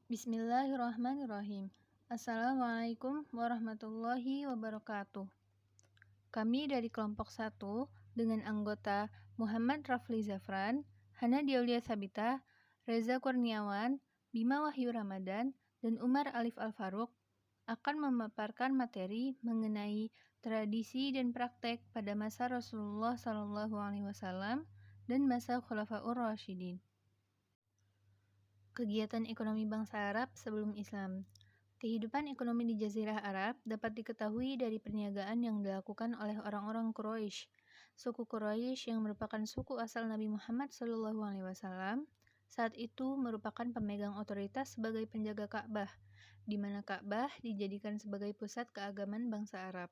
Bismillahirrahmanirrahim. Assalamualaikum warahmatullahi wabarakatuh. Kami dari kelompok 1 dengan anggota Muhammad Rafli Zafran, Hana Diaulia Sabita, Reza Kurniawan, Bima Wahyu Ramadan, dan Umar Alif Al-Faruq akan memaparkan materi mengenai tradisi dan praktek pada masa Rasulullah SAW dan masa Khulafaur Rasyidin. Kegiatan ekonomi bangsa Arab sebelum Islam. Kehidupan ekonomi di Jazirah Arab dapat diketahui dari perniagaan yang dilakukan oleh orang-orang Quraisy. Suku Quraisy yang merupakan suku asal Nabi Muhammad SAW saat itu merupakan pemegang otoritas sebagai penjaga Ka'bah, di mana Ka'bah dijadikan sebagai pusat keagamaan bangsa Arab.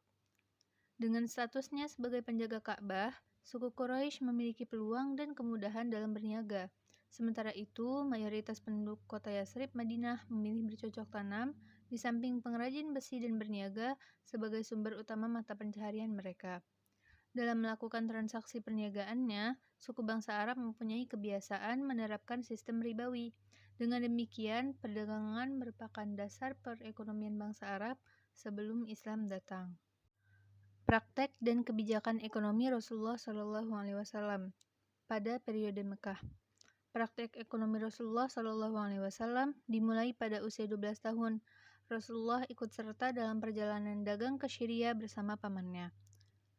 Dengan statusnya sebagai penjaga Ka'bah, suku Quraisy memiliki peluang dan kemudahan dalam berniaga. Sementara itu, mayoritas penduduk kota Yatsrib, Madinah memilih bercocok tanam di samping pengrajin besi dan berniaga sebagai sumber utama mata pencaharian mereka. Dalam melakukan transaksi perniagaannya, suku bangsa Arab mempunyai kebiasaan menerapkan sistem ribawi. Dengan demikian, perdagangan merupakan dasar perekonomian bangsa Arab sebelum Islam datang. Praktek dan kebijakan ekonomi Rasulullah SAW pada periode Mekah. Praktek ekonomi Rasulullah SAW dimulai pada usia 12 tahun. Rasulullah ikut serta dalam perjalanan dagang ke Syria bersama pamannya.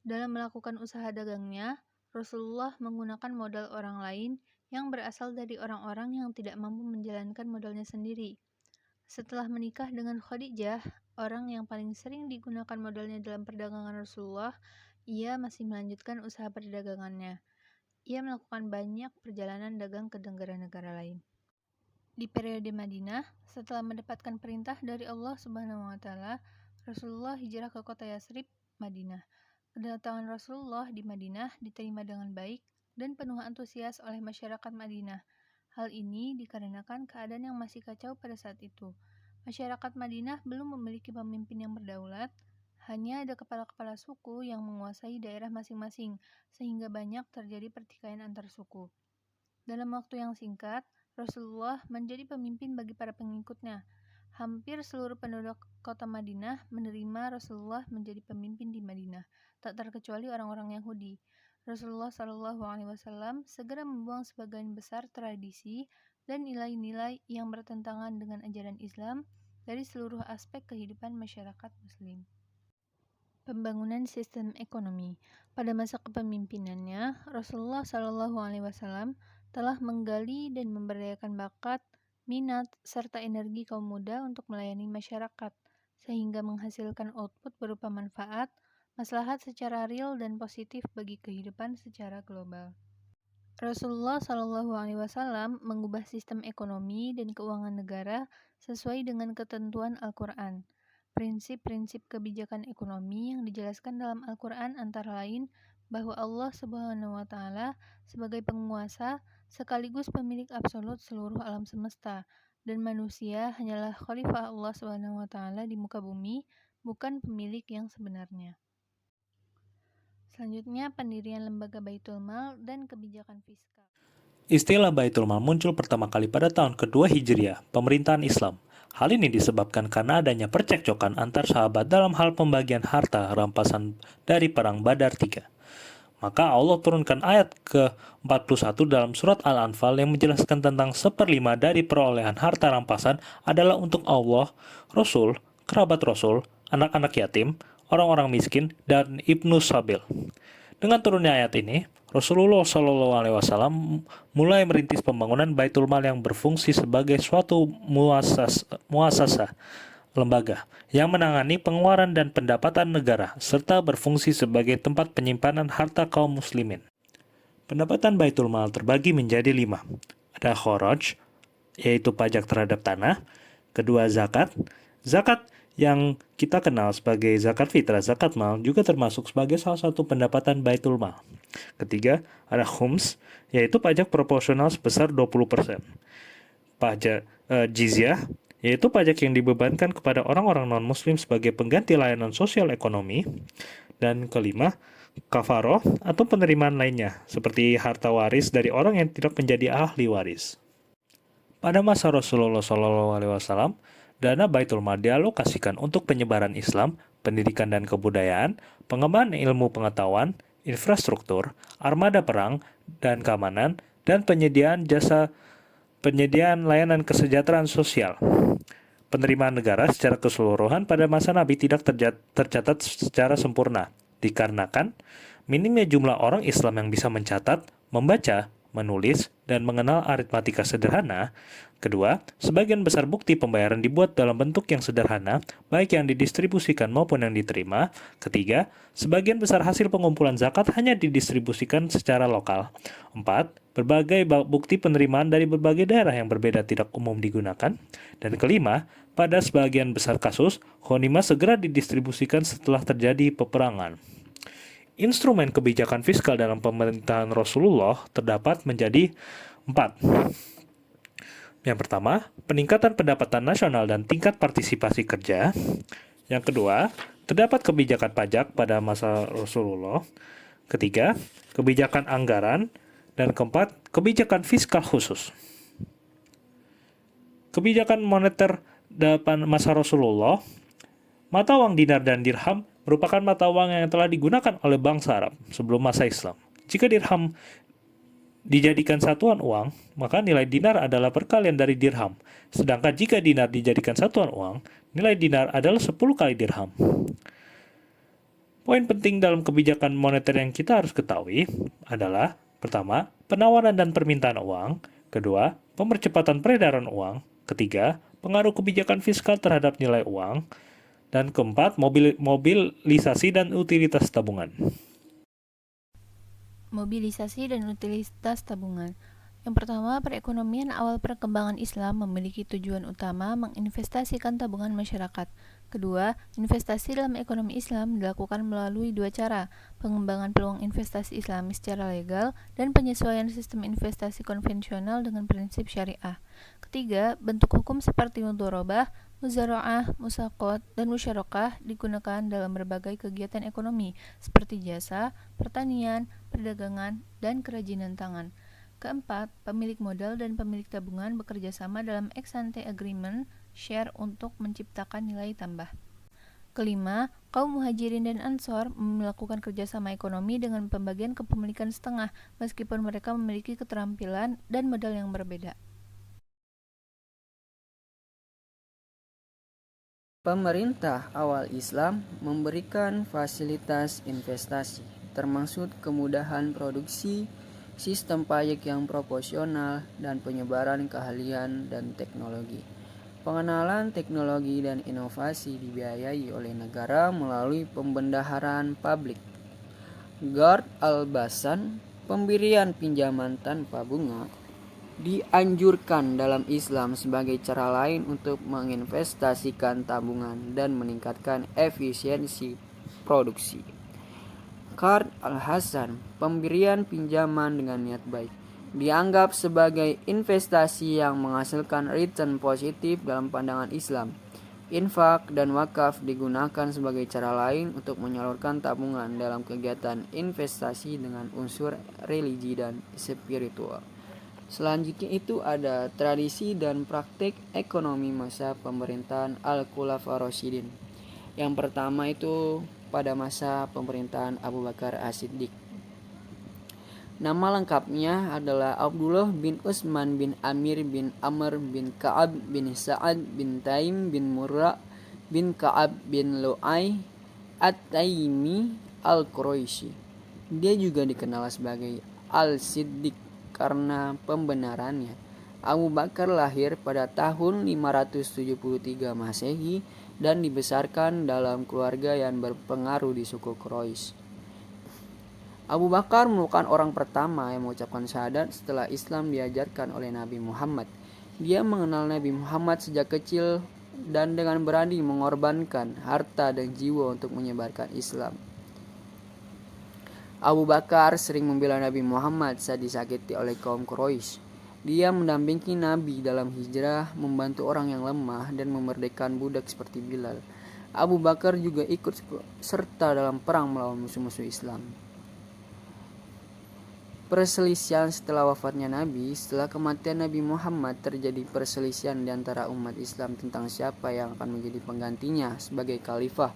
Dalam melakukan usaha dagangnya, Rasulullah menggunakan modal orang lain yang berasal dari orang-orang yang tidak mampu menjalankan modalnya sendiri. Setelah menikah dengan Khadijah, orang yang paling sering digunakan modalnya dalam perdagangan Rasulullah, ia masih melanjutkan usaha perdagangannya. Ia melakukan banyak perjalanan dagang ke negara-negara lain. Di periode Madinah, setelah mendapatkan perintah dari Allah Subhanahu wa taala, Rasulullah hijrah ke kota Yatsrib, Madinah. Kedatangan Rasulullah di Madinah diterima dengan baik dan penuh antusias oleh masyarakat Madinah. Hal ini dikarenakan keadaan yang masih kacau pada saat itu. Masyarakat Madinah belum memiliki pemimpin yang berdaulat, hanya ada kepala-kepala suku yang menguasai daerah masing-masing, sehingga banyak terjadi pertikaian antar suku. Dalam waktu yang singkat, Rasulullah menjadi pemimpin bagi para pengikutnya. Hampir seluruh penduduk kota Madinah menerima Rasulullah menjadi pemimpin di Madinah, tak terkecuali orang-orang Yahudi. Rasulullah SAW segera membuang sebagian besar tradisi dan nilai-nilai yang bertentangan dengan ajaran Islam dari seluruh aspek kehidupan masyarakat Muslim. Pembangunan sistem ekonomi. Pada masa kepemimpinannya, Rasulullah SAW telah menggali dan memberdayakan bakat, minat, serta energi kaum muda untuk melayani masyarakat, sehingga menghasilkan output berupa manfaat, maslahat secara real dan positif bagi kehidupan secara global. Rasulullah SAW mengubah sistem ekonomi dan keuangan negara sesuai dengan ketentuan Al-Quran. Prinsip-prinsip kebijakan ekonomi yang dijelaskan dalam Al-Quran antara lain bahwa Allah Subhanahu wa taala sebagai penguasa sekaligus pemilik absolut seluruh alam semesta dan manusia hanyalah khalifah Allah Subhanahu wa taala di muka bumi, bukan pemilik yang sebenarnya. Selanjutnya, pendirian lembaga Baitul Mal dan kebijakan fiskal. Istilah Baitul Mal muncul pertama kali pada tahun kedua Hijriah, pemerintahan Islam. Hal ini disebabkan karena adanya percekcokan antar sahabat dalam hal pembagian harta rampasan dari Perang Badar III. Maka Allah turunkan ayat ke-41 dalam surat Al-Anfal yang menjelaskan tentang 1/5 dari perolehan harta rampasan adalah untuk Allah, Rasul, kerabat Rasul, anak-anak yatim, orang-orang miskin, dan Ibnu Sabil. Dengan turunnya ayat ini, Rasulullah SAW mulai merintis pembangunan Baitul Mal yang berfungsi sebagai suatu muasasah lembaga yang menangani pengeluaran dan pendapatan negara serta berfungsi sebagai tempat penyimpanan harta kaum muslimin. Pendapatan Baitul Mal terbagi menjadi 5. Ada kharaj, yaitu pajak terhadap tanah. Kedua, zakat. Zakat yang kita kenal sebagai zakat fitrah, zakat mal, juga termasuk sebagai salah satu pendapatan Baitul Mal. Ketiga, ada khums, yaitu pajak proporsional sebesar 20%. Pajak jizyah, yaitu pajak yang dibebankan kepada orang-orang non-muslim sebagai pengganti layanan sosial ekonomi. Dan kelima, kafaroh atau penerimaan lainnya, seperti harta waris dari orang yang tidak menjadi ahli waris. Pada masa Rasulullah SAW, dana Baitul Mal dialokasikan untuk penyebaran Islam, pendidikan dan kebudayaan, pengembangan ilmu pengetahuan, infrastruktur, armada perang dan keamanan, dan penyediaan layanan kesejahteraan sosial. Penerimaan negara secara keseluruhan pada masa Nabi tidak tercatat secara sempurna, dikarenakan minimnya jumlah orang Islam yang bisa mencatat, membaca, menulis, dan mengenal aritmatika sederhana. Kedua, sebagian besar bukti pembayaran dibuat dalam bentuk yang sederhana, baik yang didistribusikan maupun yang diterima. Ketiga, sebagian besar hasil pengumpulan zakat hanya didistribusikan secara lokal. Empat, berbagai bukti penerimaan dari berbagai daerah yang berbeda tidak umum digunakan. Dan kelima, pada sebagian besar kasus, ghanimah segera didistribusikan setelah terjadi peperangan. Instrumen kebijakan fiskal dalam pemerintahan Rasulullah terdapat menjadi 4. Yang pertama, peningkatan pendapatan nasional dan tingkat partisipasi kerja. Yang kedua, terdapat kebijakan pajak pada masa Rasulullah. Ketiga, kebijakan anggaran. Dan keempat, kebijakan fiskal khusus. Kebijakan moneter pada masa Rasulullah, mata uang dinar dan dirham merupakan mata uang yang telah digunakan oleh bangsa Arab sebelum masa Islam. Jika dirham dijadikan satuan uang, maka nilai dinar adalah perkalian dari dirham. Sedangkan jika dinar dijadikan satuan uang, nilai dinar adalah 10 kali dirham. Poin penting dalam kebijakan moneter yang kita harus ketahui adalah: pertama, penawaran dan permintaan uang. Kedua, pemercepatan peredaran uang. Ketiga, pengaruh kebijakan fiskal terhadap nilai uang. Dan keempat, mobilisasi dan utilitas tabungan. Mobilisasi dan utilitas tabungan. Yang pertama, perekonomian awal perkembangan Islam memiliki tujuan utama menginvestasikan tabungan masyarakat. Kedua, investasi dalam ekonomi Islam dilakukan melalui dua cara: pengembangan peluang investasi Islami secara legal dan penyesuaian sistem investasi konvensional dengan prinsip syariah. Ketiga, bentuk hukum seperti mudharabah, muzara'ah, musaqat, dan musyarakah digunakan dalam berbagai kegiatan ekonomi seperti jasa, pertanian, perdagangan, dan kerajinan tangan. Keempat, pemilik modal dan pemilik tabungan bekerja sama dalam ex-ante agreement share untuk menciptakan nilai tambah. Kelima, kaum muhajirin dan ansor melakukan kerjasama ekonomi dengan pembagian kepemilikan setengah, meskipun mereka memiliki keterampilan dan modal yang berbeda. Pemerintah awal Islam memberikan fasilitas investasi, termasuk kemudahan produksi, sistem pajak yang proporsional, dan penyebaran keahlian dan teknologi. Pengenalan teknologi dan inovasi dibiayai oleh negara melalui pembendaharaan publik. Qard al-Basan, pemberian pinjaman tanpa bunga, dianjurkan dalam Islam sebagai cara lain untuk menginvestasikan tabungan dan meningkatkan efisiensi produksi. Qard al-Hasan, pemberian pinjaman dengan niat baik, dianggap sebagai investasi yang menghasilkan return positif dalam pandangan Islam. Infak dan wakaf digunakan sebagai cara lain untuk menyalurkan tabungan dalam kegiatan investasi dengan unsur religi dan spiritual. Selanjutnya itu ada tradisi dan praktik ekonomi masa pemerintahan Al-Khulafaur Rasyidin. Yang pertama itu pada masa pemerintahan Abu Bakar As-Siddiq. Nama lengkapnya adalah Abdullah bin Utsman bin Amir bin Amr bin Ka'ab bin Sa'ad bin Taim bin Murra bin Ka'ab bin Lu'ay At-Taimi Al-Quraisy. Dia juga dikenal sebagai Al-Siddiq karena pembenarannya. Abu Bakar lahir pada tahun 573 Masehi dan dibesarkan dalam keluarga yang berpengaruh di suku Quraisy. Abu Bakar merupakan orang pertama yang mengucapkan syahadat setelah Islam diajarkan oleh Nabi Muhammad. Dia mengenal Nabi Muhammad sejak kecil dan dengan berani mengorbankan harta dan jiwa untuk menyebarkan Islam. Abu Bakar sering membela Nabi Muhammad saat disakiti oleh kaum Quraisy. Dia mendampingi Nabi dalam hijrah, membantu orang yang lemah, dan memerdekakan budak seperti Bilal. Abu Bakar juga ikut serta dalam perang melawan musuh-musuh Islam. perselisihan setelah wafatnya Nabi. Setelah kematian Nabi Muhammad, terjadi perselisihan di antara umat Islam tentang siapa yang akan menjadi penggantinya sebagai khalifah.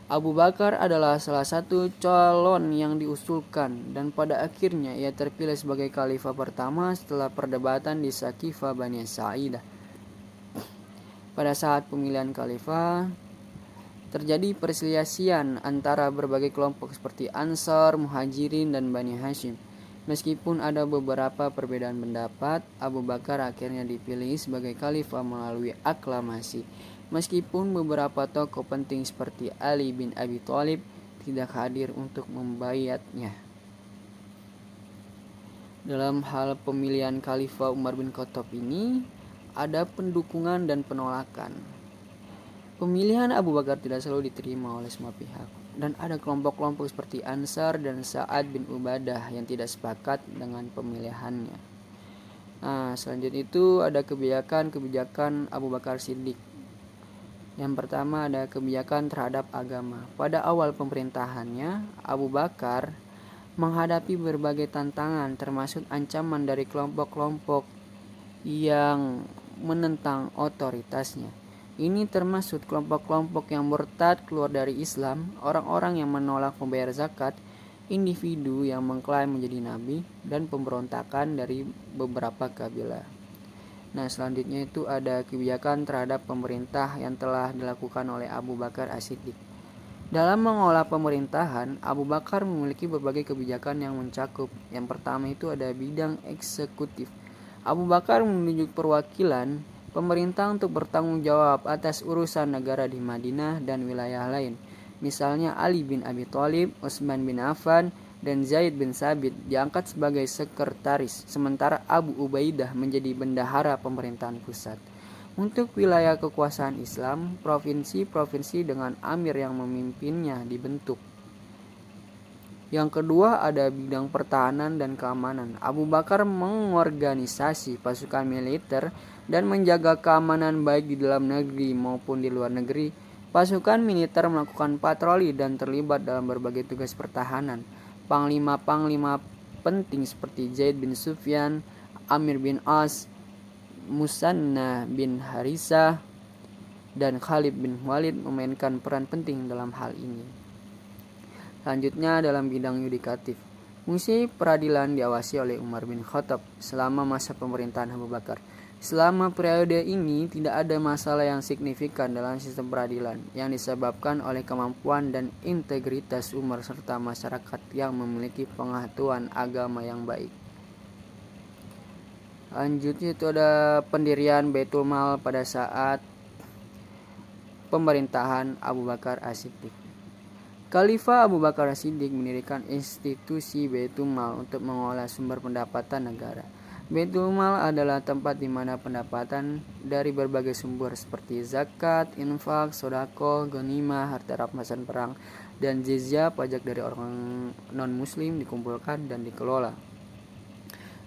Abu Bakar adalah salah satu calon yang diusulkan, dan pada akhirnya ia terpilih sebagai khalifah pertama setelah perdebatan di Saqifah Bani Sa'idah. Pada saat pemilihan khalifah, terjadi perselisihan antara berbagai kelompok seperti Ansar, Muhajirin, dan Bani Hashim. Meskipun ada beberapa perbedaan pendapat, Abu Bakar akhirnya dipilih sebagai khalifah melalui aklamasi. Meskipun beberapa tokoh penting seperti Ali bin Abi Thalib tidak hadir untuk membaiatnya. Dalam hal pemilihan khalifah Umar bin Khattab ini, ada pendukungan dan penolakan. Pemilihan Abu Bakar tidak selalu diterima oleh semua pihak, dan ada kelompok-kelompok seperti Ansar dan Sa'ad bin Ubadah yang tidak sepakat dengan pemilihannya. Selanjutnya itu ada kebijakan Abu Bakar Siddiq. Yang pertama ada kebijakan terhadap agama. Pada awal pemerintahannya, Abu Bakar menghadapi berbagai tantangan, termasuk ancaman dari kelompok-kelompok yang menentang otoritasnya. Ini termasuk kelompok-kelompok yang murtad keluar dari Islam, orang-orang yang menolak membayar zakat, individu yang mengklaim menjadi nabi, dan pemberontakan dari beberapa kabilah. Selanjutnya itu ada kebijakan terhadap pemerintah yang telah dilakukan oleh Abu Bakar As-Siddiq. Dalam mengolah pemerintahan, Abu Bakar memiliki berbagai kebijakan yang mencakup. Yang pertama itu ada bidang eksekutif. Abu Bakar menunjuk perwakilan pemerintah untuk bertanggung jawab atas urusan negara di Madinah dan wilayah lain. Misalnya Ali bin Abi Thalib, Utsman bin Affan, dan Zaid bin Sabit diangkat sebagai sekretaris, sementara Abu Ubaidah menjadi bendahara pemerintahan pusat. Untuk wilayah kekuasaan Islam, provinsi-provinsi dengan amir yang memimpinnya dibentuk. Yang kedua ada bidang pertahanan dan keamanan. Abu Bakar mengorganisasi pasukan militer dan menjaga keamanan baik di dalam negeri maupun di luar negeri. Pasukan militer melakukan patroli dan terlibat dalam berbagai tugas pertahanan. Panglima-panglima penting seperti Zaid bin Sufyan, Amir bin As, Musanna bin Harisah, dan Khalid bin Walid memainkan peran penting dalam hal ini. Selanjutnya dalam bidang yudikatif. Fungsi peradilan diawasi oleh Umar bin Khattab selama masa pemerintahan Abu Bakar. Selama periode ini tidak ada masalah yang signifikan dalam sistem peradilan yang disebabkan oleh kemampuan dan integritas Umar serta masyarakat yang memiliki pengetahuan agama yang baik. Lanjutnya itu ada pendirian Baitul Mal pada saat pemerintahan Abu Bakar As-Siddiq. Khalifah Abu Bakar As-Siddiq mendirikan institusi Baitul Mal untuk mengolah sumber pendapatan negara. Baitul Mal adalah tempat di mana pendapatan dari berbagai sumber seperti zakat, infak, sedekah, ghanimah, harta rampasan perang, dan jizyah pajak dari orang non-muslim dikumpulkan dan dikelola.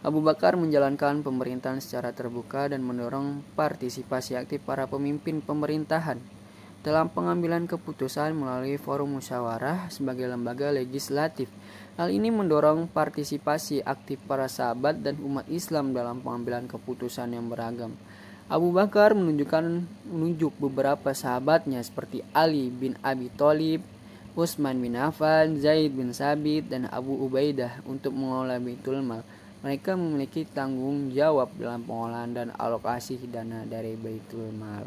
Abu Bakar menjalankan pemerintahan secara terbuka dan mendorong partisipasi aktif para pemimpin pemerintahan dalam pengambilan keputusan melalui forum musyawarah sebagai lembaga legislatif. Hal ini mendorong partisipasi aktif para sahabat dan umat Islam dalam pengambilan keputusan yang beragam. Abu Bakar menunjuk beberapa sahabatnya seperti Ali bin Abi Thalib, Utsman bin Affan, Zaid bin Sabit, dan Abu Ubaidah untuk mengelola Baitul Mal. Mereka memiliki tanggung jawab dalam pengolahan dan alokasi dana dari Baitul Mal.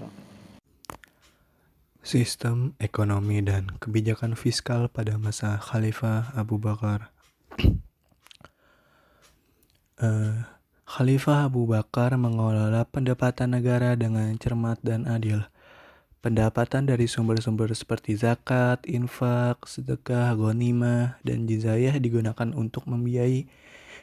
Sistem ekonomi dan kebijakan fiskal pada masa Khalifah Abu Bakar. Khalifah Abu Bakar mengelola pendapatan negara dengan cermat dan adil. Pendapatan dari sumber-sumber seperti zakat, infak, sedekah, ghanimah, dan jizyah digunakan untuk membiayai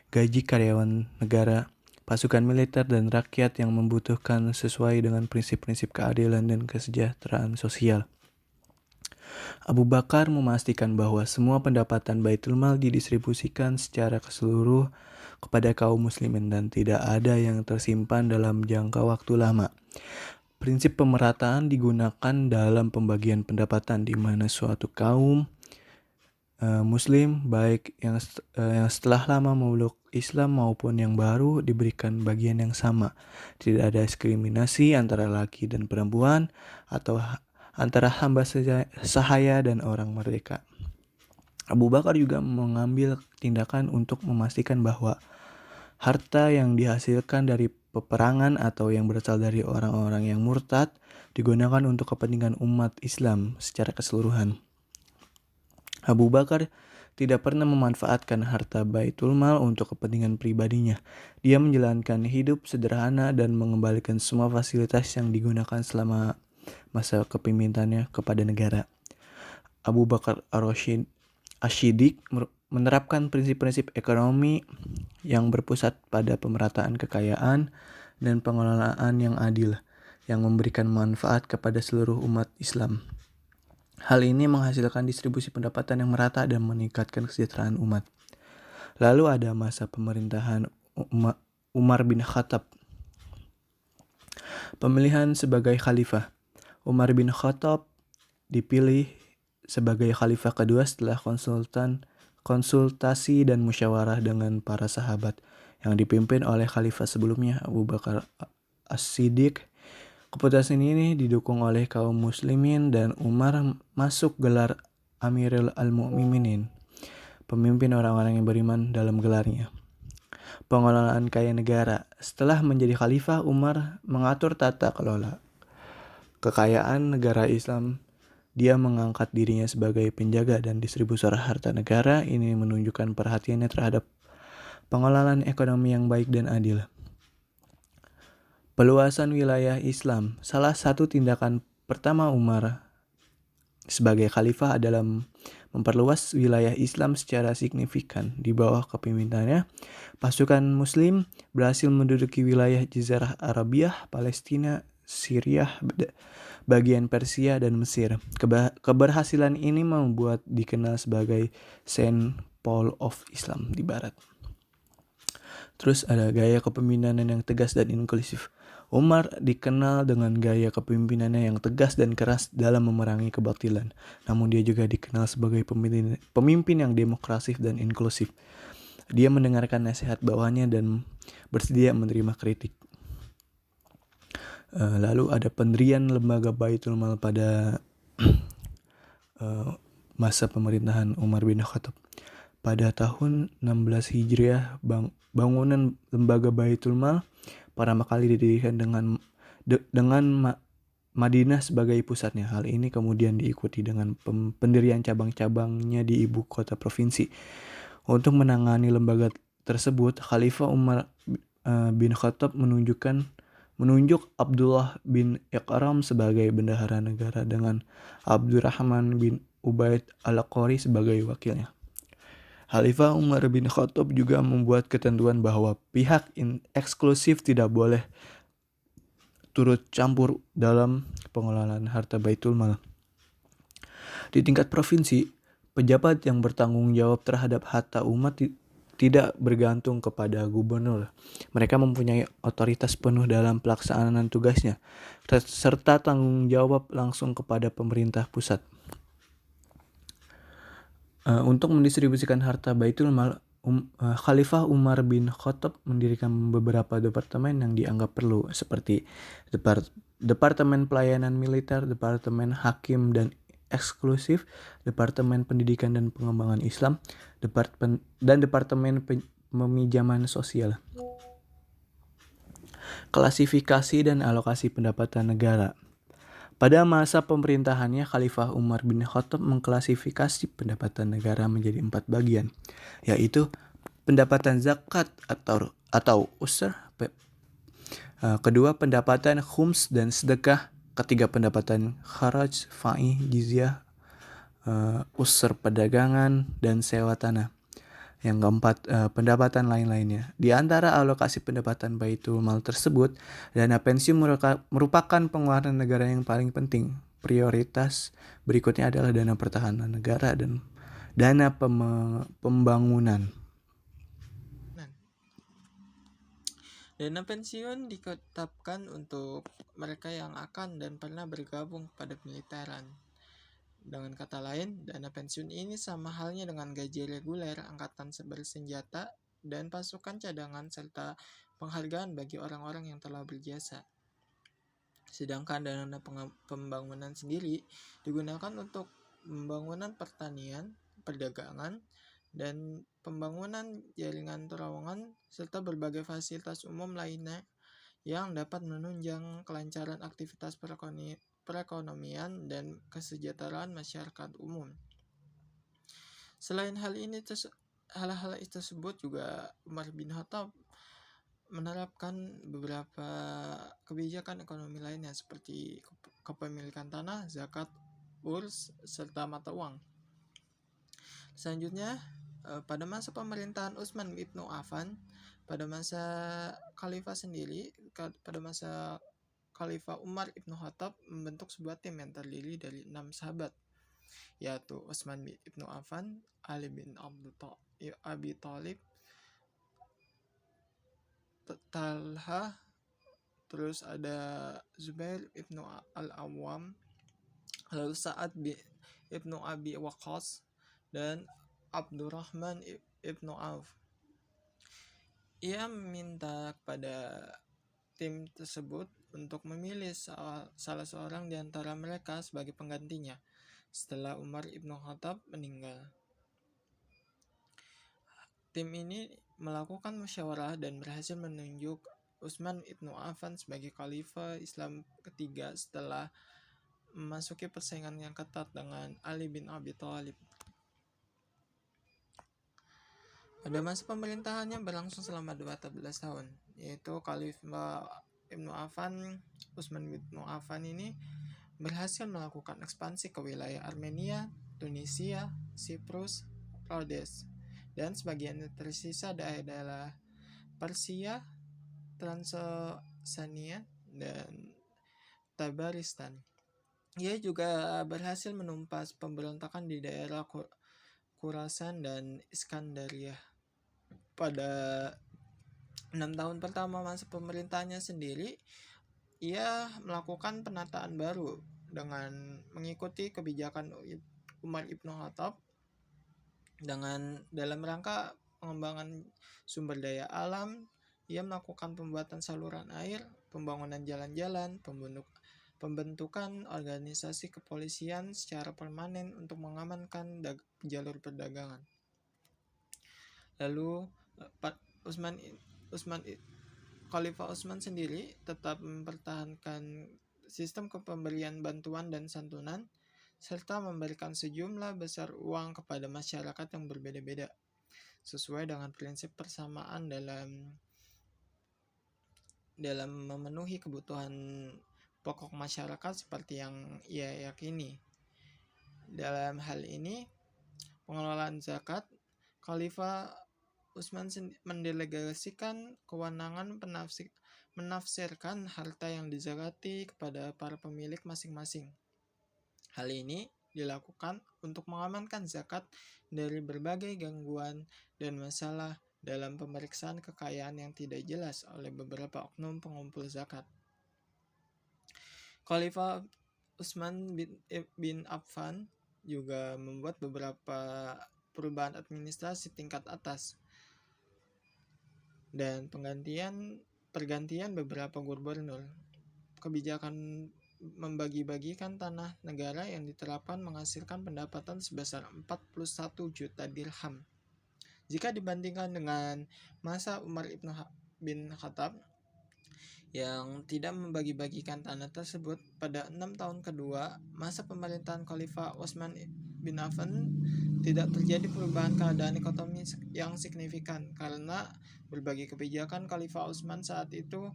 gaji karyawan negara, pasukan militer, dan rakyat yang membutuhkan sesuai dengan prinsip-prinsip keadilan dan kesejahteraan sosial. Abu Bakar memastikan bahwa semua pendapatan Baitul Mal didistribusikan secara keseluruh kepada kaum muslimin dan tidak ada yang tersimpan dalam jangka waktu lama. Prinsip pemerataan digunakan dalam pembagian pendapatan di mana suatu kaum muslim baik yang setelah lama memeluk Islam maupun yang baru diberikan bagian yang sama. Tidak ada diskriminasi antara laki dan perempuan atau antara hamba sahaya dan orang merdeka. Abu Bakar juga mengambil tindakan untuk memastikan bahwa harta yang dihasilkan dari peperangan atau yang berasal dari orang-orang yang murtad digunakan untuk kepentingan umat Islam secara keseluruhan. Abu Bakar tidak pernah memanfaatkan harta Baitul Mal untuk kepentingan pribadinya. Dia menjalankan hidup sederhana dan mengembalikan semua fasilitas yang digunakan selama masa kepemimpinannya kepada negara. Abu Bakar Ashidik menerapkan prinsip-prinsip ekonomi yang berpusat pada pemerataan kekayaan dan pengelolaan yang adil, yang memberikan manfaat kepada seluruh umat Islam. Hal ini menghasilkan distribusi pendapatan yang merata dan meningkatkan kesejahteraan umat. Lalu ada masa pemerintahan Umar bin Khattab. Pemilihan sebagai khalifah. Umar bin Khattab dipilih sebagai khalifah kedua setelah konsultasi dan musyawarah dengan para sahabat yang dipimpin oleh khalifah sebelumnya Abu Bakar As-Siddiq. Keputusan ini didukung oleh kaum muslimin dan Umar masuk gelar Amirul Al-Mu'minin, pemimpin orang-orang yang beriman dalam gelarnya. Pengelolaan kaya negara. Setelah menjadi khalifah, Umar mengatur tata kelola kekayaan negara Islam. Dia mengangkat dirinya sebagai penjaga dan distributor harta negara. Ini menunjukkan perhatiannya terhadap pengelolaan ekonomi yang baik dan adil. Peluasan wilayah Islam. Salah satu tindakan pertama Umar sebagai khalifah adalah memperluas wilayah Islam secara signifikan. Di bawah kepemimpinannya, pasukan Muslim berhasil menduduki wilayah Jazirah Arabiah, Palestina, Syria, bagian Persia, dan Mesir. Keberhasilan ini membuat dikenal sebagai Saint Paul of Islam di Barat. Terus ada gaya kepemimpinan yang tegas dan inklusif. Umar dikenal dengan gaya kepemimpinannya yang tegas dan keras dalam memerangi kebatilan. Namun dia juga dikenal sebagai pemimpin yang demokratis dan inklusif. Dia mendengarkan nasihat bawahannya dan bersedia menerima kritik. Lalu ada pendirian lembaga Baitul Mal pada masa pemerintahan Umar bin Khattab. Pada tahun 16 Hijriah, bangunan lembaga Baitul Mal pertama kali didirikan dengan Madinah sebagai pusatnya. Hal ini kemudian diikuti dengan pendirian cabang-cabangnya di ibu kota provinsi. Untuk menangani lembaga tersebut, Khalifah Umar bin Khattab menunjuk Abdullah bin Iqram sebagai bendahara negara dengan Abdurrahman bin Ubaid al-Qari sebagai wakilnya. Khalifah Umar bin Khattab juga membuat ketentuan bahwa pihak eksklusif tidak boleh turut campur dalam pengelolaan harta Baitul Mal. Di tingkat provinsi, pejabat yang bertanggung jawab terhadap harta umat tidak bergantung kepada gubernur. Mereka mempunyai otoritas penuh dalam pelaksanaan tugasnya, serta tanggung jawab langsung kepada pemerintah pusat. Untuk mendistribusikan harta Baitul Mal, Khalifah Umar bin Khattab mendirikan beberapa departemen yang dianggap perlu, seperti Departemen Pelayanan Militer, Departemen Hakim dan Eksklusif, Departemen Pendidikan dan Pengembangan Islam, dan Departemen Pemijaman Sosial. Klasifikasi dan alokasi pendapatan negara. Pada masa pemerintahannya, Khalifah Umar bin Khattab mengklasifikasi pendapatan negara menjadi 4 bagian, yaitu pendapatan zakat atau usr, kedua pendapatan khums dan sedekah, ketiga pendapatan kharaj, fa'i, jizyah, usr perdagangan, dan sewa tanah. Yang keempat, pendapatan lain-lainnya. Di antara alokasi pendapatan Baitul Mal tersebut, dana pensiun merupakan pengeluaran negara yang paling penting. Prioritas berikutnya adalah dana pertahanan negara dan dana pembangunan. Dana pensiun ditetapkan untuk mereka yang akan dan pernah bergabung pada militeran. Dengan kata lain, dana pensiun ini sama halnya dengan gaji reguler angkatan bersenjata dan pasukan cadangan serta penghargaan bagi orang-orang yang telah berjasa. Sedangkan dana pembangunan sendiri digunakan untuk pembangunan pertanian, perdagangan, dan pembangunan jaringan terowongan serta berbagai fasilitas umum lainnya yang dapat menunjang kelancaran aktivitas perekonomian dan kesejahteraan masyarakat umum. Selain hal-hal tersebut juga Umar bin Khattab menerapkan beberapa kebijakan ekonomi lainnya seperti kepemilikan tanah, zakat, urs, serta mata uang. Selanjutnya, pada masa pemerintahan Utsman ibnu Affan, pada masa Khalifah Umar ibnu Khattab membentuk sebuah tim yang terdiri dari 6 sahabat, yaitu Utsman ibnu Affan, Ali bin Abi Thalib, Talha, terus ada Zubair ibnu Al-Awwam, lalu Sa'ad ibnu Abi Waqqas, dan Abdurrahman ibnu Auf. Ia meminta kepada tim tersebut untuk memilih salah seorang di antara mereka sebagai penggantinya setelah Umar ibnu Khattab meninggal. Tim ini melakukan musyawarah dan berhasil menunjuk Utsman ibnu Affan sebagai khalifah Islam ketiga setelah memasuki persaingan yang ketat dengan Ali bin Abi Thalib. Pada masa pemerintahannya berlangsung selama 12 tahun, yaitu Khalifah Ibnu Affan, Utsman ibnu Affan ini berhasil melakukan ekspansi ke wilayah Armenia, Tunisia, Siprus, Rhodes, dan sebagian tersisa adalah Persia, Transylvania, dan Tabaristan. Ia juga berhasil menumpas pemberontakan di daerah Khurasan dan Iskandaria. Pada 6 tahun pertama masa pemerintahnya sendiri, ia melakukan penataan baru dengan mengikuti kebijakan Umar ibnu Khattab dalam rangka pengembangan sumber daya alam. Ia melakukan pembuatan saluran air, pembangunan jalan-jalan, pembentukan organisasi kepolisian secara permanen untuk mengamankan jalur perdagangan. Lalu Khalifah Utsman sendiri tetap mempertahankan sistem kepemberian bantuan dan santunan serta memberikan sejumlah besar uang kepada masyarakat yang berbeda-beda sesuai dengan prinsip persamaan dalam memenuhi kebutuhan pokok masyarakat seperti yang ia yakini. Dalam hal ini, pengelolaan zakat, Khalifah Utsman mendelegasikan kewenangan menafsirkan harta yang dizakati kepada para pemilik masing-masing. Hal ini dilakukan untuk mengamankan zakat dari berbagai gangguan dan masalah dalam pemeriksaan kekayaan yang tidak jelas oleh beberapa oknum pengumpul zakat. Khalifah Utsman bin Affan juga membuat beberapa perubahan administrasi tingkat atas dan pergantian beberapa gubernur. Kebijakan membagi-bagikan tanah negara yang diterapkan menghasilkan pendapatan sebesar 41 juta dirham. Jika dibandingkan dengan masa Umar bin Khattab yang tidak membagi-bagikan tanah tersebut, pada 6 tahun kedua masa pemerintahan Khalifah Utsman bin Affan tidak terjadi perubahan keadaan ekonomi yang signifikan karena berbagai kebijakan Khalifah Utsman saat itu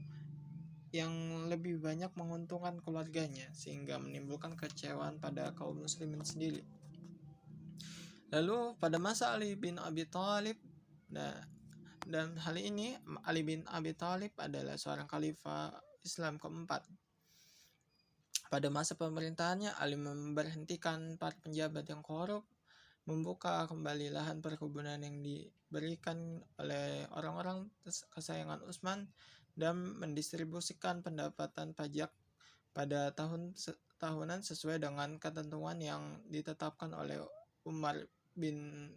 yang lebih banyak menguntungkan keluarganya sehingga menimbulkan kekecewaan pada kaum muslimin sendiri. Lalu pada masa Ali bin Abi Thalib, dan hal ini Ali bin Abi Thalib adalah seorang khalifah Islam keempat. Pada masa pemerintahannya, Ali memberhentikan para penjabat yang korup, membuka kembali lahan perkebunan yang diberikan oleh orang-orang kesayangan Utsman, dan mendistribusikan pendapatan pajak pada tahunan sesuai dengan ketentuan yang ditetapkan oleh Umar bin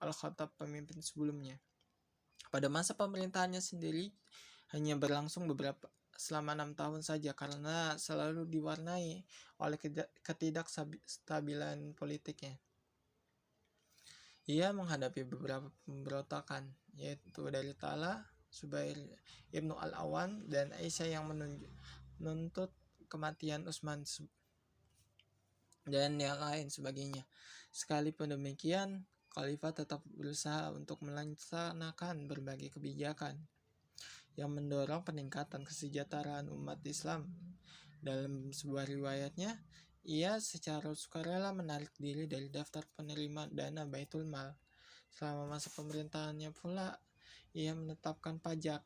Al-Khattab pemimpin sebelumnya. Pada masa pemerintahannya sendiri hanya berlangsung selama 6 tahun saja karena selalu diwarnai oleh ketidakstabilan politiknya. Ia menghadapi beberapa pemberontakan, yaitu dari Tala, Zubair Ibnu Al-Awan, dan Aisyah yang menuntut kematian Utsman dan yang lain sebagainya. Sekalipun demikian, Khalifah tetap berusaha untuk melaksanakan berbagai kebijakan yang mendorong peningkatan kesejahteraan umat Islam. Dalam sebuah riwayatnya, ia secara sukarela menarik diri dari daftar penerima dana Baitul Mal. Selama masa pemerintahannya pula, ia menetapkan pajak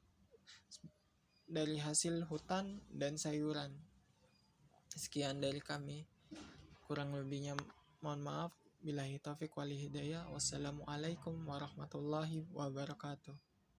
dari hasil hutan dan sayuran. Sekian dari kami. Kurang lebihnya mohon maaf. Billahi taufiq wal hidayah. Wassalamualaikum warahmatullahi wabarakatuh.